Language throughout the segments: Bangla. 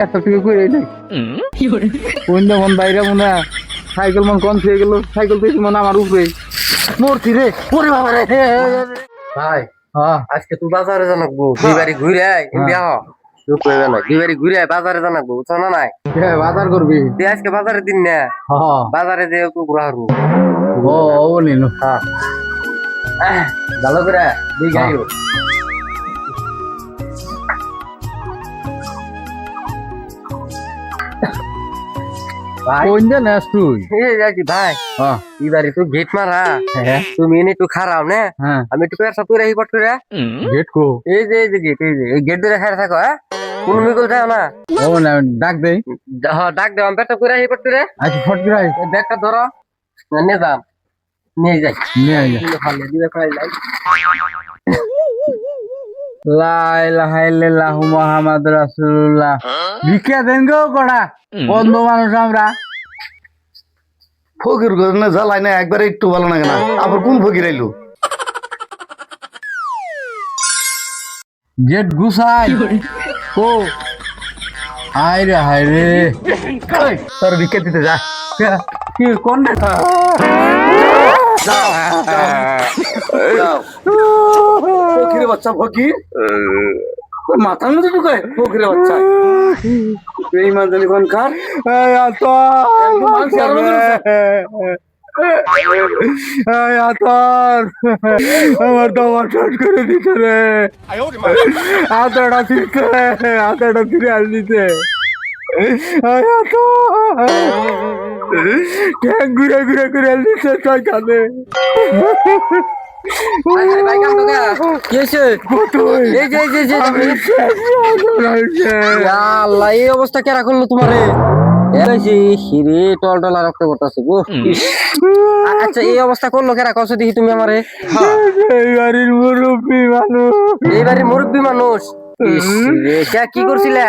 এতটুকু করে নাই কোন মন বাইরে মনে সাইকেল মন কম খেয়ে গেল সাইকেল তো মনে আমার উপরে মরছি রে ওরে বাবা রে ভাই হ্যাঁ আজকে তুই বাজারে জানাবো দুই বাড়ি ঘুরে আয় ইন্ডিয়া চুপ হয়ে গেল দুই বাড়ি ঘুরে আয় বাজারে জানাবো বুঝছো না নাই বাজার করবি তুই আজকে বাজারে দিন না হ্যাঁ বাজারে যে তুই ঘুরা হারবো ও ও নিন হ্যাঁ ভালো করে দিই গাড়ি ভাই কোন যে নেস তুই এই যাচ্ছি ভাই হ্যাঁ এবারে তুই গেট মারা হ্যাঁ তুমি এনে একটু খারাপ না হ্যাঁ আমি একটু পেশা তুই রাখি পট করে গেট কো এই যে গেট এই গেট ধরে খাড়া থাকো হ্যাঁ কোন মিগল যাও না ও না ডাক দেই হ্যাঁ ডাক দেওয়া পেটটা করে রাখি পট করে আজ ফট করে ব্যাগটা ধরো নিয়ে যাম নিয়ে যাই নিয়ে আয় ভালো দিবে খাই যাই লা ইলাহা ইল্লাল্লাহ মুহাম্মাদুর রাসূলুল্লাহ ভিক্ষা দেন গো কড়া বন্ধ মানুষ আমরা ফকির না জ্বালাই না একবারে একটু ভালো লাগে না আবার কোন ফকির আইলো গেট গুছাই ও হায় রে এই, তোর ভিক্ষা দিতে যা কি কোন ফকিরে বাচ্চা ফকির ওই মাথার মধ্যে ঢুকায় ফকিরে বাচ্চা এই মাঝে কোন কার আমার তো আমার শর্ট করে দিতে রে হাতটা ফিরছে হাতটা ফিরে আসছে ট্যাং ঘুরে ঘুরে ঘুরে আসছে ছয়খানে ভাই কাম তো কি হয়েছে এই যে আল্লাহ এই অবস্থা কেরা করলো তোমারে হিরে টল টলা রক্ত করতেছে গো আচ্ছা এই অবস্থা করলো কেরা কষ্ট দেখি তুমি আমারে এই বাড়ির মুরব্বী মানুষ এই বাড়ির মুরব্বী মানুষ কি করছিলা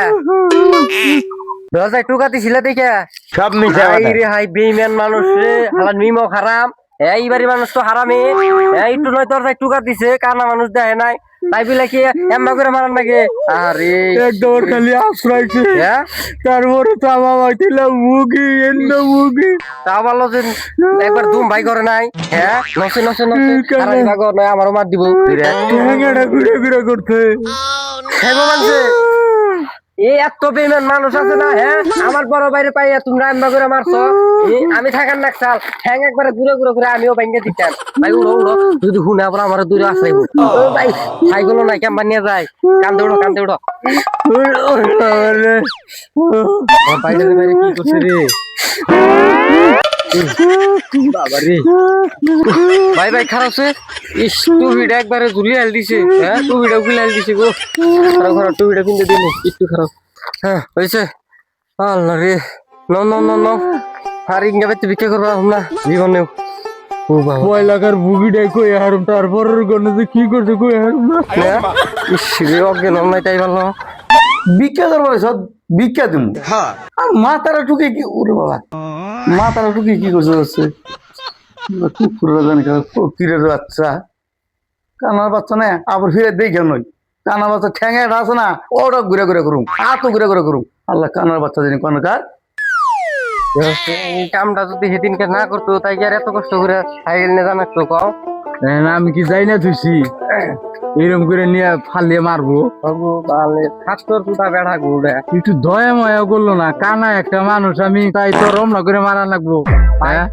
দরজায় টুকা দিছিলা দেখে সব মিশে রে হাই বেইমান মানুষ রে হালান মিমো খারাম এই বাড়ির মানুষ তো হারামি একটু নয় দরজায় টুকা দিছে কানা মানুষ দেয় নাই তাই বলে কি এম্বা করে মারান নাকি আরে একদম খালি আশ্রয়ছে হ্যাঁ তারপরে তো আমার বাড়িতে মুগি এন্ড মুগি তা বলো যে একবার ধুম ভাই করে নাই হ্যাঁ নসে নসে নসে হারাই ভাগ নয় আমারও মার দিব ঠ্যাঙাটা ঘুরে ঘুরে করতে হেবো মানছে এই এত বেইমান মানুষ আছে না হ্যাঁ আমার বড় বাইরে পাইয়া তোমরা এম্বা করে মারছো আমি থাকার না চাল হ্যাং একবারে ঘুরে ঘুরে ঘুরে আমিও ব্যাংকে দিতাম ভাই উড়ো উড়ো যদি হুনে আবার আমার দূরে আসলাই ও ভাই সাইকেলও নাই কেমন নিয়ে যায় কান্দে উড়ো বাইরে বাইরে কি করছে রে বাবা রে ভাই খারাপ সে ইস টুপিটা একবারে ঝুলিয়ে হেল দিছে হ্যাঁ টুপিটা গুলে হেল দিছে গো খারাপ খারাপ টুপিটা কিনতে দিলে একটু খারাপ হ্যাঁ হয়েছে আল্লাহ রে ন আর ইংগা বেতে বিক্রি করবা না জীবনেও ও বাবা পয়লাকার বুগিটাই কই হারুম তারপরের গণে কি করছে কই হারুম না ইস রে অজ্ঞান নাই তাই ভালো ভিক্ষা করবো সব ভিক্ষা দিম আর মাথারা টুকে কি ওরে বাবা মাথারা টুকে কি করছে হচ্ছে কুকুরের জানি ফকিরের বাচ্চা কানার বাচ্চা না আবার ফিরে দেখে নই কানার বাচ্চা ঠ্যাঙে আছে না ওটা ঘুরে ঘুরে করুম আতো ঘুরে ঘুরে করুম আল্লাহ কানার বাচ্চা জানি কার এই কামটা যদি সেদিনকে না করতো তাই কি আর এত কষ্ট করে সাইকেল নিয়ে জানাতো কও আমি কি যাই না থুইছি এরকম করে নিয়ে ফালিয়ে মারবো বাবু তাহলে স্বাস্থ্যর তুতা বেড়া ঘুরে একটু দয়া ময়া করলো না কানা একটা মানুষ আমি তাই তো রমনা করে মারা লাগবো হ্যাঁ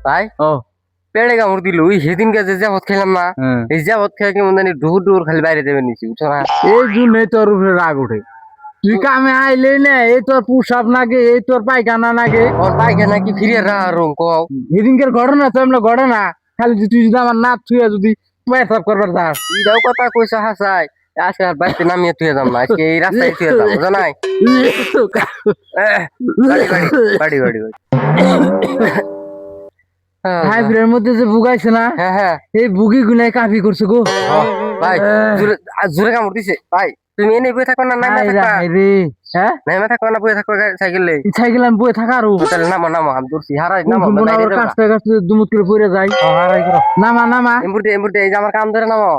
তাই ও পেড়ে কামড় দিল ওই সেদিনকে যে যাবত খেলাম না হ্যাঁ। এই যাবত খেয়ে কেমন জানি ডুহুর খালি বাইরে দেবে নিছি বুঝছো না এই জন্যই তোর উপরে রাগ ওঠে তুই কামে আইলে না এই তোর পুষাপ নাগে এই তোর পায়খানা নাগে ওর বাইকে নাকি ফিরে রাহারুম কও সেদিনকার ঘটনা তো আমরা ঘটনা খালি তুই যদি আমার নাচ ছুঁয়ে যদি পেশাব করবার চাস এটাও কথা কইছো হাসাই আজকে আর বাইতে নামিয়ে তুই যাম না আজকে এই রাস্তায় তুই যাম বুঝো নাই বাড়ি হাইব্রিডের মধ্যে যে বুগাইছে না হ্যাঁ এই বুগি গুনায় কাফি করছে গো ভাই জোরে কামড় দিছে ভাই তুমি এনে বই থাকো না নামে থাকবা রে হ্যাঁ নামে থাকো না বই থাকো সাইকেলে সাইকেল আমি বয়ে থাকা আরো তাহলে নামো আমি দূরছি হারাই নামো কাছতে কাছতে দুমুত করে পড়ে যাই হারাই করো নামা এমবুটে এই যে আমার কাম ধরে নামো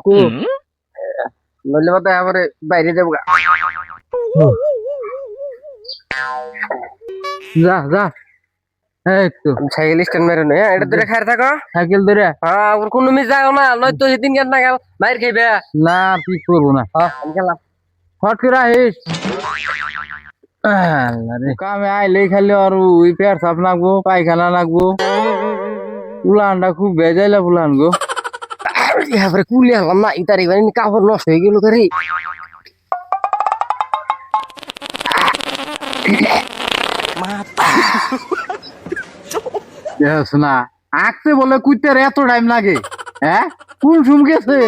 নইলে বাদ এবারে বাইরে যাবো যা যা এই তো সাইকেল স্ট্যান্ড মেরে নয় এটা ধরে খাই থাকো সাইকেল ধরে হ্যাঁ ওর কোনো মিস যাও না নয়তো সেদিন কেন না গেল মায়ের খাইবে না পিক করবো না হ্যাঁ আমি গেলাম হট করে আহিস আল্লাহ রে কামে আইলে খালি আর ওই পেট সাপ লাগবো পায়খানা লাগবো উলানটা খুব বেজাইলা ফুলান গো এবারে কুলি আনলাম না এই তারিখ কাপড় নষ্ট হয়ে গেল রে শোনা আঁকতে বলে কুইতের এত টাইম লাগে হ্যাঁ কোন সুম গেছে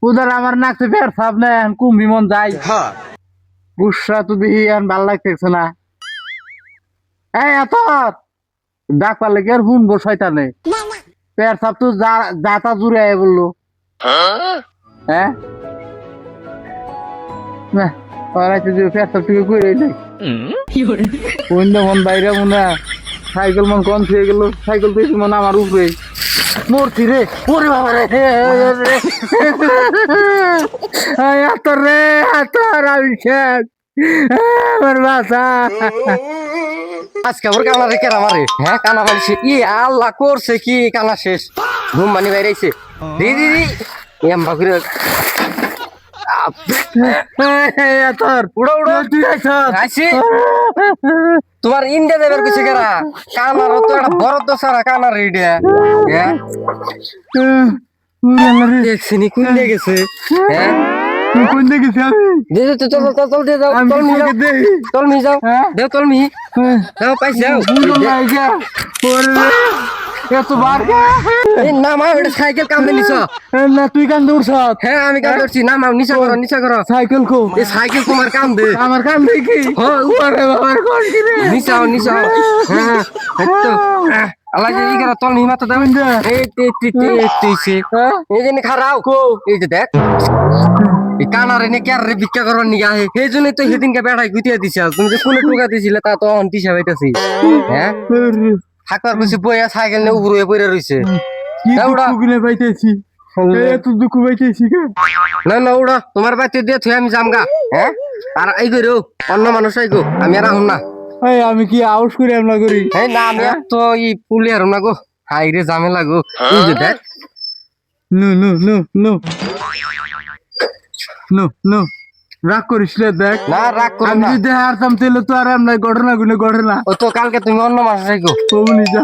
উদার আমার নাকতে পেট সাপ না কুম্ভি মন যাই গুসা তো দেখি আর ভাল লাগতেছে না এই এত ডাক পারলে কি আর শুনবো শয়তানে পেট সাপ তো যাতা জুড়ে আয় বললো হ্যাঁ না পেট সাপ থেকে করে অন্য মন বাইরে মনে সাইকেল মন কম খেয়ে গেল সাইকেল তো মনে আমার উপরে মরছি রে ওরে বাবা রে এত রে এত আমি শেষ আমার বাসা আজকে আবার কানা রে কেরা মারে হ্যাঁ কানা মারিছে ই আল্লাহ করছে কি কানা শেষ ঘুম মানি বাইরেছে দিদি এম্বা করে উড়ো উড়ো তুই আইছি তোমার ইন্ডিয়া দেবের কিছু কেরা কানার তো একটা বড় দোসারা কানার রেডিয়া হ্যাঁ দেখছিনি কোন দিয়ে গেছে হ্যাঁ কোন দেখেছি আমি দে তো চল চল চল দে যাও চল মি যাও চল মি যাও দে চল মি যাও পাইছ যাও এত বার এই না মা এটা সাইকেল কামে নিছ না তুই কান দৌড়ছ হ্যাঁ আমি কাম করছি না মা নিচা করো সাইকেল কো এই সাইকেল তোমার কাম দে আমার কান দেখি হ্যাঁ ওরে বাবার কোন কি রে নিচাও হ্যাঁ তো আল্লাহ যে ইগরা চল মি মাথা দাও এই তুইছে এই যে খারাও কো এই যে দেখ এই কানারে নে কে রে ভিক্ষা করবার নিগা হে এই জন্যই তো সেদিনকে বেড়াই গুটিয়ে দিছিস তুমি যে কোনে টুকা দিছিলে তা তো অন্তি সাবাইতাছি হ্যাঁ থাকার বসে বইয়া সাইকেল নিয়ে উপরে পড়ে রইছে কি দুকুনে পাইতেছি এত দুকু পাইতেছি না না ওড়া তোমার বাইতে দিয়ে থুই আমি জামগা হ্যাঁ আর এই গো অন্য মানুষ আই গো আমি আর আহুম না এই আমি কি আউট করে আমলা করি এই না আমি তো এই পুলি আর না গো হাই রে ঝামেলা গো এই যে দেখ no no no no no no রাগ করিস রে দেখ না রাগ করো আমি না যদি হারতাম তাহলে তো আর আমরা ঘটনা গুলো ঘটনা ও তো কালকে তুমি অন্য মানুষ আই গো তুমি যা